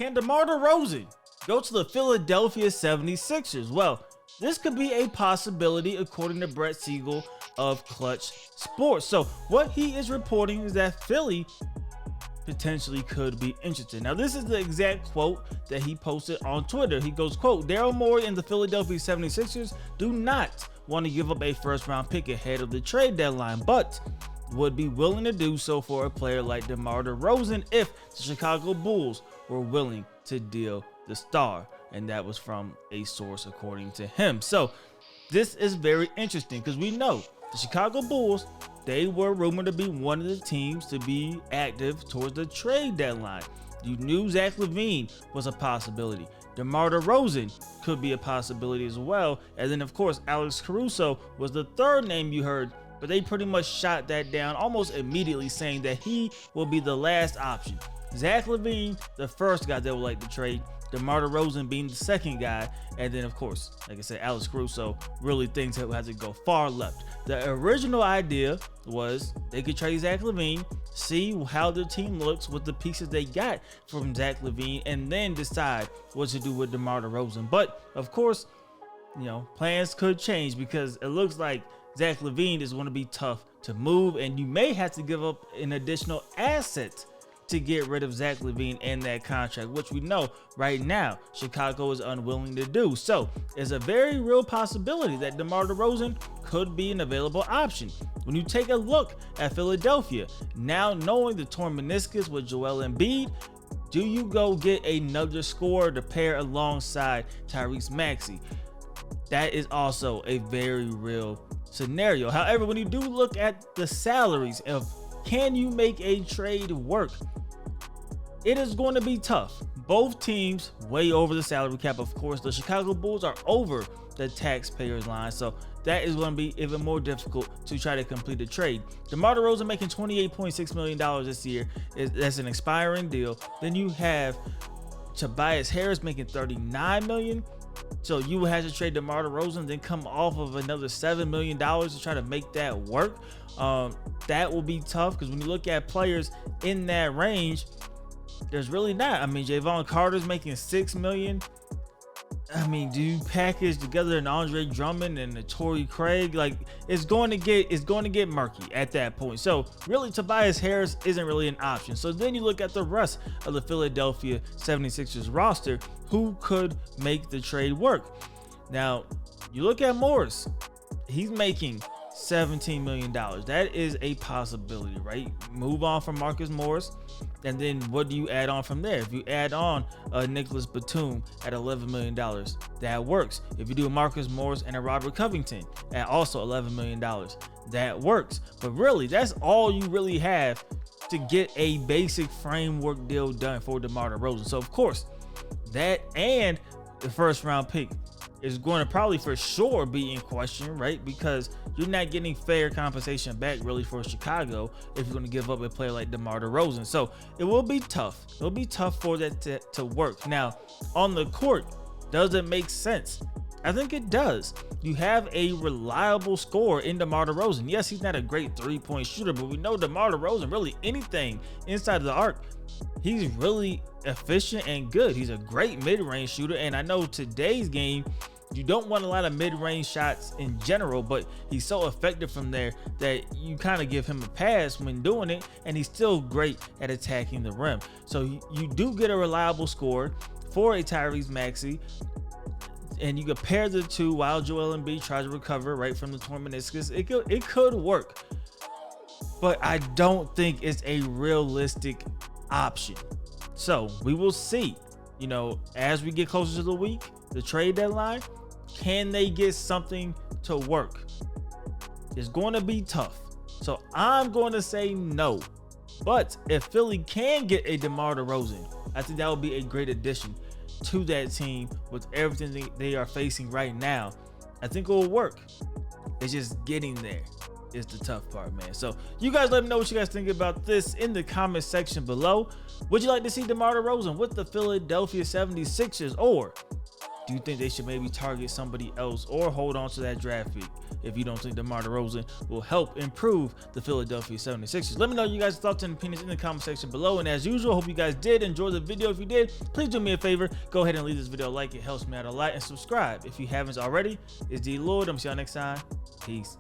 Can DeMar DeRozan go to the Philadelphia 76ers? Well, this could be a possibility according to Brett Siegel of Clutch Sports. So what he is reporting is that Philly potentially could be interested. Now, this is the exact quote that he posted on Twitter. He goes, quote, Daryl Morey and the Philadelphia 76ers do not want to give up a first-round pick ahead of the trade deadline, but would be willing to do so for a player like DeMar DeRozan if the Chicago Bulls were willing to deal the star. And that was from a source according to him. So this is very interesting because we know the Chicago Bulls, they were rumored to be one of the teams to be active towards the trade deadline. You knew Zach LaVine was a possibility. DeMar DeRozan could be a possibility as well. And then, of course, Alex Caruso was the third name you heard, but they pretty much shot that down almost immediately, saying that he will be the last option. Zach LaVine, the first guy that would like to trade. DeMar DeRozan being the second guy. And then, of course, like I said, Alex Caruso, really things that had to go far left. The original idea was they could trade Zach LaVine, see how their team looks with the pieces they got from Zach LaVine, and then decide what to do with DeMar DeRozan. But, of course, you know, plans could change because it looks like Zach LaVine is going to be tough to move, and you may have to give up an additional asset to get rid of Zach LaVine and that contract, which we know right now Chicago is unwilling to do. So it's a very real possibility that DeMar DeRozan could be an available option. When you take a look at Philadelphia, now knowing the torn meniscus with Joel Embiid, do you go get another scorer to pair alongside Tyrese Maxey? That is also a very real scenario. However, when you do look at the salaries of can you make a trade work, it is going to be tough. Both teams way over the salary cap. Of course, the Chicago Bulls are over the taxpayers line, so that is going to be even more difficult to try to complete a trade. DeMar DeRozan making $28.6 million this year. That's an expiring deal. Then you have Tobias Harris making $39 million. So you would have to trade DeMar DeRozan, then come off of another $7 million to try to make that work. That will be tough because when you look at players in that range, there's really not. I mean, Javon Carter's making $6 million. I mean, do you package together an Andre Drummond and a Torrey Craig? Like, it's going to get murky at that point. So really, Tobias Harris isn't really an option. So then you look at the rest of the Philadelphia 76ers roster, who could make the trade work. Now, you look at Morris. He's making $17 million. That is a possibility, right? Move on from Marcus Morris. And then what do you add on from there? If you add on Nicholas Batum at $11 million, that works. If you do a Marcus Morris and a Robert Covington at also $11 million, that works. But really, that's all you really have to get a basic framework deal done for DeMar DeRozan. So, of course, that and the first round pick is going to probably for sure be in question, right? Because you're not getting fair compensation back really for Chicago if you're going to give up a player like DeMar DeRozan. So it will be tough. It'll be tough for that to work. Now, on the court, does it make sense? I think it does. You have a reliable scorer in DeMar DeRozan. Yes, he's not a great three-point shooter, but we know DeMar DeRozan, really anything inside of the arc, he's really efficient and good. He's a great mid-range shooter, and I know today's game, you don't want a lot of mid-range shots in general, but he's so effective from there that you kind of give him a pass when doing it, and he's still great at attacking the rim. So you do get a reliable scorer for a Tyrese Maxey, and you compare the two while Joel Embiid tries to recover right from the torn meniscus. It could work, but I don't think it's a realistic option. So we will see, you know, as we get closer to the week, the trade deadline, can they get something to work? It's going to be tough. So I'm going to say no. But if Philly can get a DeMar DeRozan, I think that would be a great addition to that team with everything they are facing right now. I think it will work. It's just getting there is the tough part, man. So you guys let me know what you guys think about this in the comment section below. Would you like to see DeMar DeRozan with the Philadelphia 76ers, or do you think they should maybe target somebody else or hold on to that draft pick if you don't think DeMar DeRozan will help improve the Philadelphia 76ers? Let me know you guys' thoughts and opinions in the comment section below. And as usual, hope you guys did enjoy the video. If you did, please do me a favor. Go ahead and leave this video a like. It helps me out a lot. And subscribe if you haven't already. It's DLloyd. I'm see y'all next time. Peace.